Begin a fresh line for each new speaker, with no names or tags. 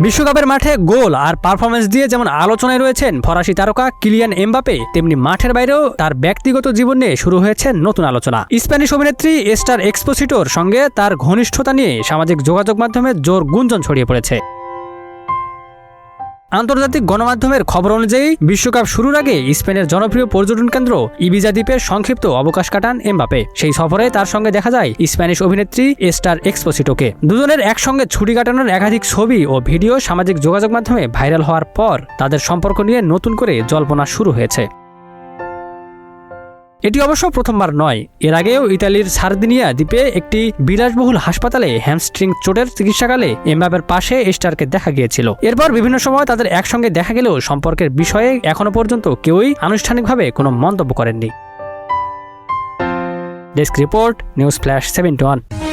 বিশ্বকাপের মাঠে গোল আর পারফরমেন্স দিয়ে যেমন আলোচনায় রয়েছেন ফরাসি তারকা কিলিয়ান এমবাপে, তেমনি মাঠের বাইরেও তার ব্যক্তিগত জীবন নিয়ে শুরু হয়েছে নতুন আলোচনা। স্প্যানিশ অভিনেত্রী এস্টার এক্সপোসিটোর সঙ্গে তার ঘনিষ্ঠতা নিয়ে সামাজিক যোগাযোগ মাধ্যমে জোর গুঞ্জন ছড়িয়ে পড়েছে। আন্তর্জাতিক গণমাধ্যমের খবর অনুযায়ী বিশ্বকাপ শুরুর আগে স্পেনের জনপ্রিয় পর্যটন কেন্দ্র ইবিজা দ্বীপে সংক্ষিপ্ত অবকাশ কাটান এমবাপে। সেই সফরে তার সঙ্গে দেখা যায় স্প্যানিশ অভিনেত্রী এস্টার এক্সপোসিটোকে। দুজনের একসঙ্গে ছুটি কাটানোর একাধিক ছবি ও ভিডিও সামাজিক যোগাযোগ মাধ্যমে ভাইরাল হওয়ার পর তাদের সম্পর্ক নিয়ে নতুন করে জল্পনা শুরু হয়েছে। এটি অবশ্য প্রথমবার নয়। এর আগেও ইতালির সার্দিনিয়া দ্বীপে একটি বিলাসবহুল হাসপাতালে হ্যামস্ট্রিং চোটের চিকিৎসাকালে এমবাপের পাশে এস্টারকে দেখা গিয়েছিল। এরপর বিভিন্ন সময় তাদের একসঙ্গে দেখা গেলেও সম্পর্কের বিষয়ে এখনো পর্যন্ত কেউই আনুষ্ঠানিকভাবে কোনো মন্তব্য করেননি। Desk report, news flash 71।